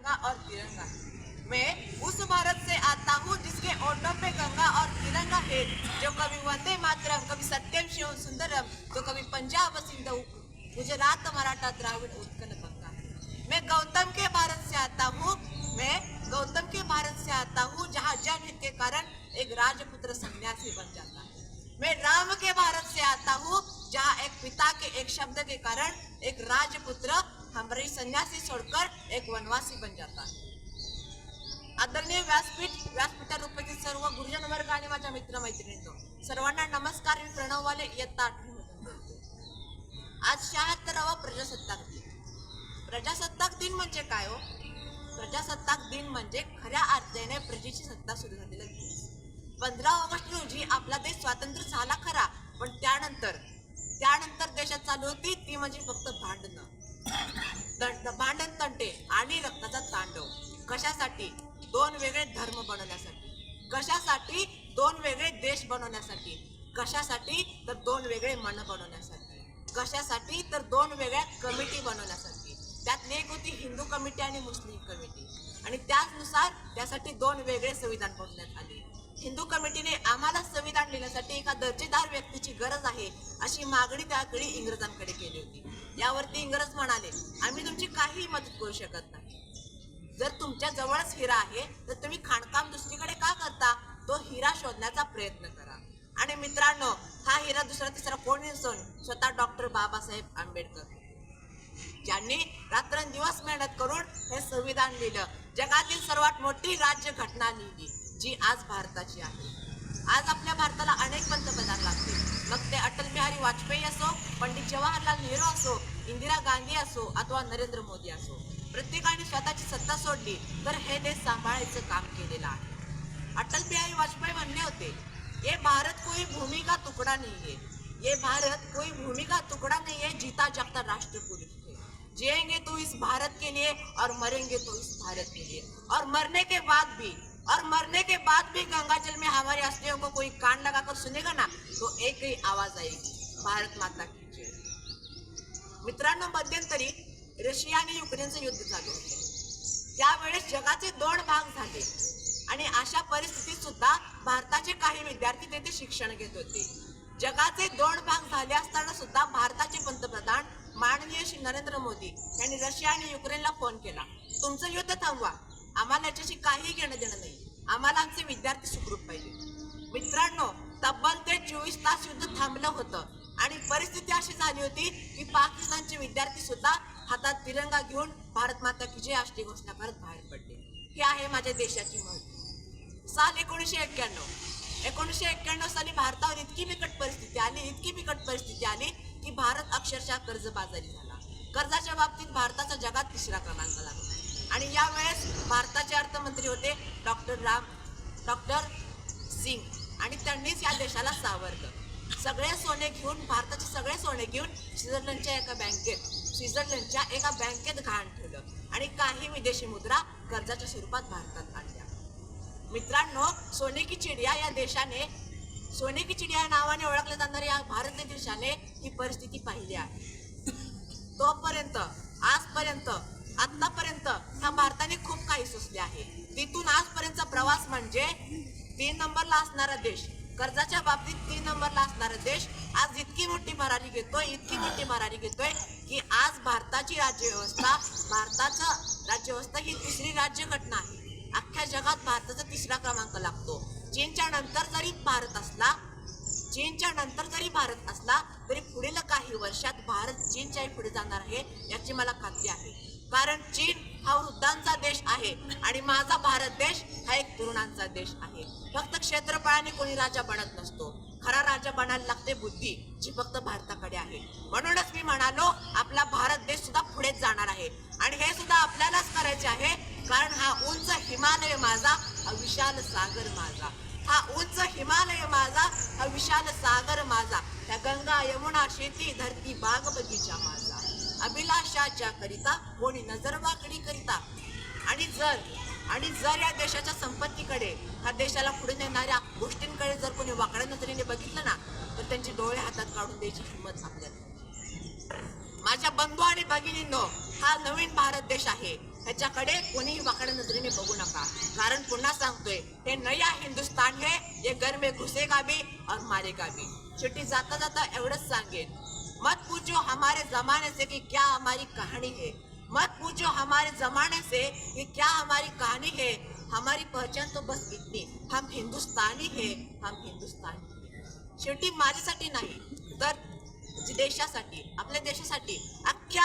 गंगा और तिरंगा। मैं उस भारत से आता हूँ जिसके ओठों पे गंगा और तिरंगा है, जो कभी वंदे मातरम, कभी सत्यम शिवम सुंदरम, तो कभी पंजाब सिंध गुजरात मराठा द्राविड़ उत्कल गंगा। मैं गौतम के भारत से आता हूँ, मैं गौतम के भारत से आता हूँ, जहाँ जन्म के कारण एक राजपुत्र सन्यासी बन जाता है। मैं राम के भारत से आता हूँ, जहाँ एक पिता के एक शब्द के कारण एक राजपुत्र हमारी सन्यासी छोड़कर एक वनवासी बन जाता है। आदरणीय व्यासपीठावर उपस्थित सर्व गुरुजन वर्ग आणि माझ्या मित्र मैत्रिणींनो, सर्वांना नमस्कार. मी प्रणववाले इयत्ता 8वी मधून बोलते. आज 76वा प्रजासत्ताक दिन. प्रजासत्ताक दिन म्हणजे काय हो? प्रजासत्ताक दिन म्हणजे खऱ्या अर्थाने प्रजेची सत्ता सुरू झालेला दिवस. 15 ऑगस्ट रोजी आपला देश स्वतंत्र झाला खरा, पण त्यानंतर देशात चालू होती ती म्हणजे फक्त भांडण तंटे आणि रक्ताचा तांडव. कशासाठी? 2 वेगळे धर्म बनवण्यासाठी. कशासाठी? 2 वेगळे देश बनवण्यासाठी. कशासाठी? तर 2 वेगळे मन बनवण्यासाठी. कशासाठी? तर 2 वेगळ्या कमिटी बनवण्यासाठी. त्यातली एक होती हिंदू कमिटी आणि मुस्लिम कमिटी, आणि त्याचनुसार त्यासाठी 2 वेगळे संविधान बनवण्यात आले. हिंदू कमिटीने आम्हाला संविधान लिहिण्यासाठी एका दर्जेदार व्यक्तीची गरज आहे अशी मागणी त्याकडे इंग्रजांकडे केली होती. यावरती इंग्रज म्हणाले, आम्ही तुमची काही मदत करू शकत नाही. जर तुमच्या जवळच हिरा आहे तर तुम्ही खाणकाम दुसरीकडे का करता? तो हिरा शोधण्याचा प्रयत्न करा. आणि मित्रांनो, हा हिरा दुसरा तिसरा कोणी नसून स्वतः डॉक्टर बाबासाहेब आंबेडकर, ज्यांनी रात्रंदिवस मेहनत करून हे संविधान लिहिलं. जगातील सर्वात मोठी राज्य घटना लिहिली, जी आज भारताची आहे. आज आपल्या भारताला अनेक पंतप्रधान लागतील, मग ते अटल बिहारी वाजपेयी असो, पंडित जवाहरलाल नेहरू असो, इंदिरा गांधी असो अथवा नरेंद्र मोदी असो. प्रत्येकाने स्वतःची सत्ता सोडली तर हे देश सांभाळायचं काम केलेलं आहे. अटल बिहारी वाजपेयी म्हणले होते, ये भारत कोई भूमि का टुकड़ा नहीं है, ये भारत कोई भूमि का टुकड़ा नहीं है, जीता जागता राष्ट्र पुरुष है. जिएंगे तो इस भारत के लिए और मरेंगे तो इस भारत के लिए, और मरने के बाद भी गंगा जल में हमारे अस्थियों को कोई कान लगाकर सुनेगा ना, तो एक ही आवाज आएगी, भारत माता की जय. मित्रांनो, मध्यंतरी रशिया आणि युक्रेनचं युद्ध चालू होते. त्यावेळेस जगाचे 2 भाग झाले, आणि अशा परिस्थितीत सुद्धा भारताचे काही विद्यार्थी तेथे शिक्षण घेत होते. जगाचे 2 भाग झाले असताना सुद्धा भारताचे पंतप्रधान माननीय श्री नरेंद्र मोदी यांनी रशिया आणि युक्रेनला फोन केला, तुमचं युद्ध थांबवा, आम्हाला याच्याशी काही घेणं देणं नाही, आम्हाला आमचे विद्यार्थी सुखरूप पाहिजे. मित्रांनो, तब्बल ते 24 तास युद्ध थांबलं होतं, आणि परिस्थिती अशी झाली होती की पाकिस्तानचे विद्यार्थी सुद्धा हातात तिरंगा घेऊन भारत माता की जय अशी घोषणा करत बाहेर पडले. ही आहे माझ्या देशाची महती. साल 1991 साली भारतावर इतकी बिकट परिस्थिती आली की भारत अक्षरशः कर्जबाजारी झाला. कर्जाच्या बाबतीत भारताचा जगात 3रा क्रमांक लागला. आणि यावेळेस भारताचे अर्थमंत्री होते डॉक्टर सिंग, आणि त्यांनीच या देशाला सावरलं. भारताचे सगळे सोने घेऊन स्वित्झर्लंडच्या एका बँकेत गहाण ठेवलं, आणि काही विदेशी मुद्रा कर्जाच्या स्वरूपात भारतात आणल्या. मित्रांनो, सोने की चिडिया या नावाने ओळखले जाणाऱ्या या भारत देशाने ही परिस्थिती पाहिली आहे. आतापर्यंत ह्या भारताने खूप काही सोसले आहे. तिथून आजपर्यंतचा प्रवास म्हणजे 3 नंबरला असणारा देश, कर्जाच्या बाबतीत 3 नंबरला असणारा देश आज इतकी मोठी भरारी घेतोय की आज भारताची राज्यव्यवस्था ही 3री राज्यघटना आहे. अख्ख्या जगात भारताचा 3रा क्रमांक लागतो. चीनच्या नंतर जरी भारत असला तरी पुढील काही वर्षात भारत चीनच्याही पुढे जाणार आहे याची मला खात्री आहे. कारण चीन हा वृद्धांचा देश आहे आणि माझा भारत देश हा एक तरुणांचा देश आहे. फक्त क्षेत्रफळाने कोणी राजा बनत नसतो, खरा राजा बनायला लागते बुद्धी, जी फक्त भारताकडे आहे. म्हणूनच मी म्हणालो, आपला भारत देश सुद्धा पुढेच जाणार आहे, आणि हे सुद्धा आपल्यालाच करायचे आहे. कारण हा उंच हिमालय माझा, हा विशाल सागर माझा, त्या गंगा यमुना शेती धरती बाग बगीचा माझा, अभिलाषाच्या करिता कोणी नजर वाकडी करिता. आणि जर या देशाच्या संपत्तीकडे, ह्या देशाला पुढे नेणाऱ्या गोष्टींकडे जर कोणी वाकड्या नजरेने बघितलं ना, तर त्यांचे डोळे हातात काढून द्यायची हिंमत आपल्याला. माझ्या बंधू आणि भगिनींनो, हा नवीन भारत देश आहे. ह्याच्याकडे कोणीही वाकड्या नजरेने बघू नका, कारण पुन्हा सांगतोय, हे नया हिंदुस्तान है, ये घर में घुसेगा भी और मारेगा भी. शेवटी जाता जाता एवढंच सांगेन, मत पूछो हमारे जमाने से कि क्या हमारी कहानी है, मत पूछो हमारे जमाने से कि क्या हमारी कहानी है, हमारी पहचान तो बस इतनी, हम हिंदुस्तानी है, हम हिंदुस्तानी. शेवटी माझ्यासाठी नाही तर देशासाठी, आपल्या देशासाठी, अख्ख्या